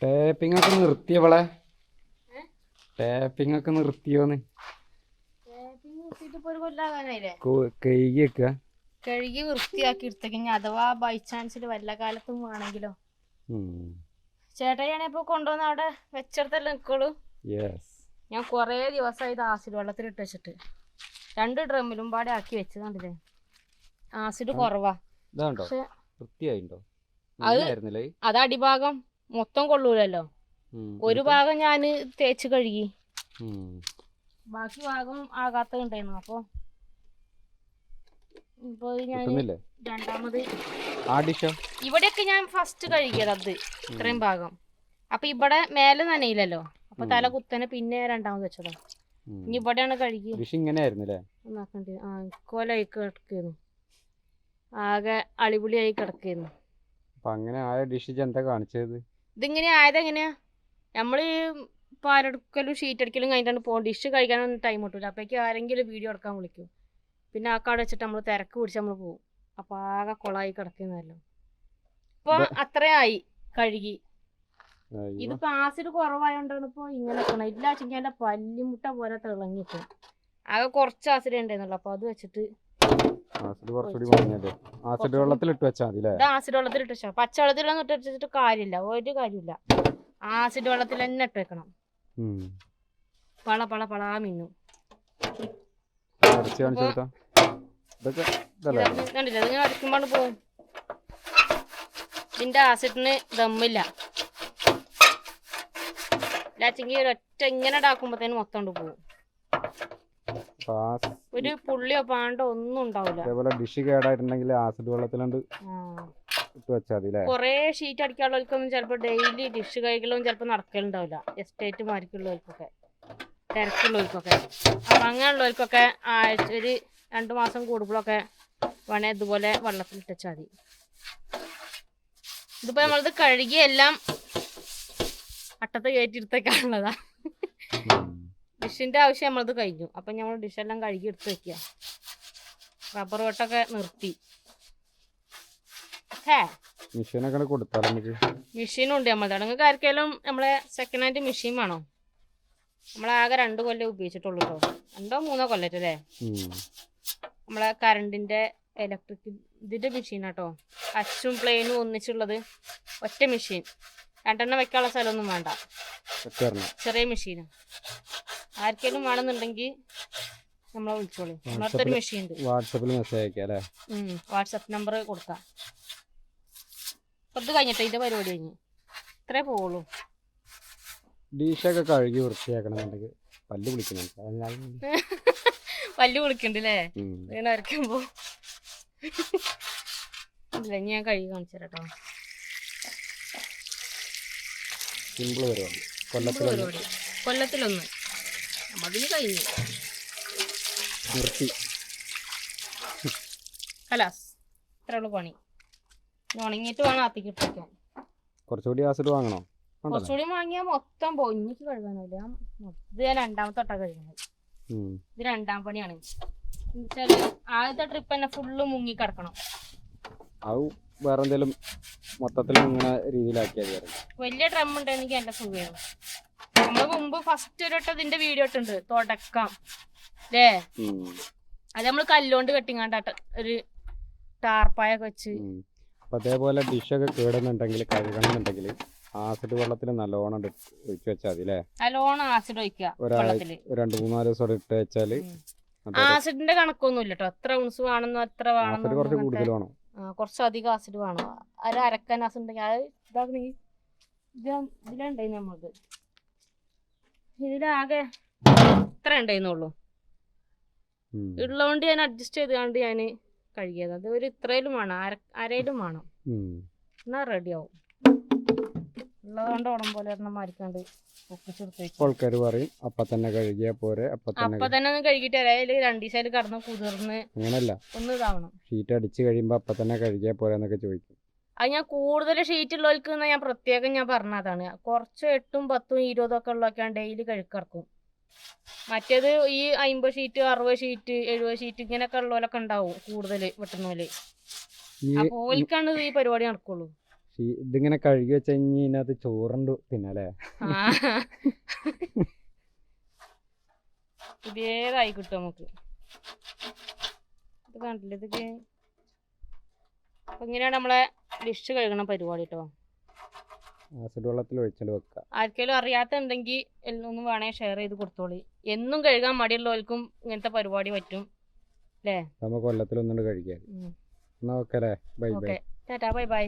Tapping ഒക്കെ നിർത്തിയവളെ tapping ഒക്കെ നിർത്തിയോന്ന് കഴുകി വെക്കുക കഴുകി വൃത്തിയാക്കി എടുത്തേക്ക് അഥവാ ബൈ ചാൻസിൽ വല്ല കാലത്തും വേണമെങ്കിലോ ചേട്ടായിയാണെ ഇപ്പൊ കൊണ്ടുവന്ന് അവിടെ വെച്ചെടുത്തല്ലേ നിക്കോളൂ. ഞാൻ കൊറേ ദിവസമായി ഇത് ആസിഡ് വെള്ളത്തിൽ ഇട്ട് വെച്ചിട്ട് 2 ഡ്രമ്മിലും പാടെ ആക്കി വെച്ചതാണ്ടില്ലേ. ആസിഡ് കുറവാ. അത് അടിഭാഗം മൊത്തം കൊള്ളൂലല്ലോ. ഒരു ഭാഗം ഞാന് തേച്ച് കഴുകി, ബാക്കി ഭാഗം ആകാത്തുണ്ടായിരുന്നു. അപ്പൊ ഇപ്പൊ ഞാൻ രണ്ടാമത് ഇവിടെയൊക്കെ ഞാൻ ഫസ്റ്റ് കഴുകിയത് അത് ഇത്രയും ഭാഗം. അപ്പൊ ഇവിടെ മേലെ നനയില്ലല്ലോ, അപ്പൊ തല കുത്തനെ പിന്നെ രണ്ടാമത് വെച്ചതാ. ഇനി ഇവിടെയാണ് കഴുകി കോലായി കിടക്കുന്നു, ആകെ അടിപൊളിയായി കിടക്കുന്നു. ഇതിങ്ങനെ ആയതെങ്ങനെയാ? നമ്മള് പാലെടുക്കലും ഷീറ്റ് അടിക്കലും കഴിഞ്ഞിട്ടാണ് പോകും. ഡിഷ് കഴിക്കാനൊന്നും ടൈം കിട്ടൂല. അപ്പോഴേക്കും ആരെങ്കിലും വീഡിയോ എടുക്കാൻ വിളിക്കും. പിന്നെ ആ കാട് വെച്ചിട്ട് നമ്മൾ തിരക്ക് പിടിച്ച് നമ്മൾ പോകും. അപ്പൊ ആകെ കൊളായി കിടക്കുന്നല്ലോ. ഇപ്പൊ അത്രയായി കഴുകി. ഇതിപ്പോ ആസിഡ് കുറവായോണ്ടാണ് ഇപ്പൊ ഇങ്ങനെ ഇല്ല വെച്ചെങ്കിൽ എന്റെ പല്ലിമുട്ട പോലെ തിളങ്ങിപ്പോ. ആകെ കുറച്ച് ആസിഡ് ഉണ്ടായിരുന്നല്ലോ, അപ്പൊ അത് വെച്ചിട്ട് ആസിഡ് വെള്ളത്തിലിട്ട് വെച്ചാൽ പച്ചവെള്ളത്തിലൊന്നും ഇട്ട് വെച്ചിട്ട് കാര്യമില്ല, ഒരു കാര്യമില്ല. ആസിഡ് വെള്ളത്തിൽ തന്നെ ഇട്ട് വെക്കണം. പള പള പളാ മിന്നും. കണ്ടില്ല, ഇതിങ്ങനെ അടിക്കുമ്പോണ്ട് പോവും. ഇതിന്റെ ആസിഡിന് ദമ്മില്ല. ഇല്ലാച്ചെങ്കിൽ ഒരൊറ്റ ഇങ്ങനെ ഇടാക്കുമ്പോഴത്തേന് മൊത്തം കൊണ്ട് പോകും. ഒരു പുള്ളിയോ പാണ്ടോ ഒന്നും ഉണ്ടാവില്ല. ഡിഷ് കേടായിട്ടുണ്ടെങ്കിൽ ആസിഡ് വെള്ളത്തിലുണ്ട് കൊറേ ഷീറ്റ് അടിക്കാനുള്ളവർക്കൊന്നും ചിലപ്പോ ഡെയിലി ഡിഷ് കഴിക്കലൊന്നും ചിലപ്പോ നടക്കലുണ്ടാവില്ല. എസ്റ്റേറ്റ് മാരിക്കുള്ളവർക്കൊക്കെ തിരക്കുള്ളവർക്കൊക്കെ. അപ്പൊ അങ്ങനെയുള്ളവർക്കൊക്കെ ആഴ്ച ഒരു 2 മാസം കൂടുമ്പോഴൊക്കെ വേണേ ഇതുപോലെ വെള്ളത്തിലിട്ടാൽ മതി. ഇതിപ്പോ നമ്മളത് കഴുകി എല്ലാം അട്ടത്ത് കയറ്റിയെടുത്തേക്കാനുള്ളതാ. ഡിഷിന്റെ ആവശ്യം നമ്മളത് കഴിഞ്ഞു. അപ്പൊ നമ്മൾ ഡിഷെല്ലാം കഴുകി എടുത്ത് വെക്കുക. റബ്ബർ വെട്ടൊക്കെ നിർത്തി. മെഷീനുണ്ട് നമ്മളത്. നിങ്ങൾക്ക് ആർക്കെങ്കിലും നമ്മളെ സെക്കൻഡ് ഹാൻഡ് മെഷീൻ വേണോ? നമ്മളാകെ 2 കൊല്ലം ഉപയോഗിച്ചിട്ടുള്ളൂ കേട്ടോ. 2 3 കൊല്ലറ്റല്ലേ. നമ്മളെ കറണ്ടിന്റെ ഇലക്ട്രിക് ഇതിന്റെ മെഷീനാട്ടോ. അച്ചും പ്ലെയിനും ഒന്നിച്ചുള്ളത് ഒറ്റ മെഷീൻ. 2 എണ്ണം വെക്കാനുള്ള സ്ഥലമൊന്നും വേണ്ട. ചെറിയ മെഷീന്. ആർക്കെങ്കിലും വേണമെന്നുണ്ടെങ്കിൽ നമ്മളെ വിളിച്ചോളൂ. നമ്മളടുത്തൊരു മെഷീൻ ഉണ്ട്. വാട്സപ്പ് നമ്പർ കൊടുക്കാം. ഇത് കഴിഞ്ഞിട്ട് ഇതിന്റെ പരിപാടി കഴിഞ്ഞു. ഇത്രേ പോവുള്ളൂ. ഡിഷൊക്കെ കഴുകി വൃത്തിയാക്കണമെന്നുണ്ടെങ്കിൽ പല്ല് വിളിക്കുന്നുണ്ട്. പല്ല് വിളിക്കണ്ടല്ലേ ഇങ്ങനെ അരക്കുമ്പോ? ഇല്ല, ഞാൻ കഴുകി കാണിച്ചു തരാട്ടോ. സിമ്പിൾ പരിപാടി. കൊല്ലത്തിലൊന്ന് അതിന് കഴിഞ്ഞു നിർത്തി. കലാസ് ഇത്രയുള്ള പണി. ഉണങ്ങിയിട്ട് വേണം അത്തിക്ക് ഇട്ടിരിക്കാൻ. കുറച്ചുകൂടി ആസിഡ് വാങ്ങണോ? കുറച്ചുകൂടി വാങ്ങിയാൽ മൊത്തം പൊന്നിക്ക് കഴുകാനില്ല. ഇത് ഞാൻ 2ാമത്തെ വട്ടം കഴുകുന്നത്. ഇത് 2ാം പണിയാണ്. എന്നുവെച്ചാല് ആദ്യത്തെ ട്രിപ്പ് തന്നെ ഫുള്ള് മുങ്ങി കിടക്കണം. വേറെ എന്തെങ്കിലും മൊത്തത്തിൽ ഇങ്ങനെ രീതിയിലാക്കിയാൽ വലിയ ഡ്രം ഉണ്ടെങ്കിൽ എന്റെ സുഖമാണ്. നമ്മള് മുമ്പ് ഫസ്റ്റ് ഒരു വട്ടം ഇതിന്റെ വീഡിയോ ഇട്ടുണ്ട്, തുടക്കം അല്ലേ? അത് നമ്മള് കല്ലുകൊണ്ട് കെട്ടിങ്ങാണ്ട ഒരു ടാർപ്പായൊക്കെ വെച്ച്. അതേപോലെ ഡിഷൊക്കെ കേടുന്നുണ്ടെങ്കിൽ കഴുകണമെന്നുണ്ടെങ്കിൽ ആസിഡ് വെള്ളത്തിൽ നല്ലോണം ഒഴിച്ചു വെച്ചാൽ മതി അല്ലേ? നല്ലോണം ആസിഡ് ഒഴിക്കുക. 2-3 ദിവസം ഇട്ട് വെച്ചാല് ആസിഡിന്റെ കണക്കൊന്നും ഇല്ല കേട്ടോ. എത്ര ഔൺസ് വേണമെന്നോ എത്ര വേണമെന്നോ കുറച്ച് കൂടുതൽ വേണം. കുറച്ചധികം ആസിഡ് വേണം. ഒരു അരക്കാൻ ആസിഡ് ഉണ്ടെങ്കിൽ അത് ഇതാക്കണെങ്കിൽ ഇതിലുണ്ടായിരുന്നു നമ്മൾക്ക്. ഇതിലാകെ ഇത്ര ഉണ്ടായിരുന്നുള്ളൂ. ഉള്ളതുകൊണ്ട് ഞാൻ അഡ്ജസ്റ്റ് ചെയ്തുകൊണ്ട് ഞാൻ കഴുകിയത്. അത് ഒരു ഇത്രയിലും വേണം, അരയിലും വേണം, എന്നാ റെഡിയാവും. ഉള്ളതുകൊണ്ട് ഓണം പോലെ എണ്ണം മാറിക്കാണ്ട് ആൾക്കാര് പറയും അപ്പൊ തന്നെ കഴുകിയാ പോരെ. അപ്പൊ തന്നെ ഒന്ന് കഴുകിട്ട് അതായത് 2 ദിവസം കടന്ന് കുതിർന്ന് അങ്ങനല്ല, ഒന്ന് ഇതാവണം. ഷീറ്റ് അടിച്ച് കഴിയുമ്പോ അപ്പൊ തന്നെ കഴുകിയാ പോരെന്നൊക്കെ ചോദിക്കും. അത് ഞാൻ കൂടുതൽ ഷീറ്റ് ഉള്ളവർക്ക് ഞാൻ പ്രത്യേകം ഞാൻ പറഞ്ഞതാണ്. കുറച്ച് 8, 10, 20 ഒക്കെ ഉള്ളതൊക്കെ ഡെയിലി കഴുക്കിറക്കും. മറ്റേത് ഈ 50 ഷീറ്റ് 60 ഷീറ്റ് 70 ഷീറ്റ് ഇങ്ങനെയൊക്കെ ഉള്ളവരൊക്കെ ഉണ്ടാവും കൂടുതൽ വെട്ടുന്നോല്. അപ്പൊ ഓൽക്കാണ് ഈ പരിപാടി നടക്കുള്ളൂ. ഇതിങ്ങനെ കഴുകി വെച്ച് കഴിഞ്ഞാൽ ഇതിനകത്ത് ചോറുണ്ട് തിന്നല്ലേ. പുതിയതായി കിട്ടും നമുക്ക്. ഇത് കണ്ടില്ല ഇതൊക്കെ. അപ്പൊ ഇങ്ങനെയാണ് നമ്മളെ ഡിഷ് കഴുകണ പരിപാടി കേട്ടോ. ആസിഡ് വെള്ളത്തിൽ ഒഴിച്ചിട്ട് വെക്കുക. ആർക്കെങ്കിലും അറിയാത്തുണ്ടെങ്കിൽ ഒന്നും വേണമെങ്കിൽ ഷെയർ ചെയ്ത് കൊടുത്തോളി. എന്നും കഴുകാൻ മടിയുള്ളവർക്കും ഇങ്ങനത്തെ പരിപാടി പറ്റും അല്ലേ. നമുക്ക് കൊല്ലത്തിൽ ഒന്നുകൊണ്ട് കഴിക്കാൻ. എന്നാ ഓക്കെ അല്ലേ. Bye bye. Tata bye bye.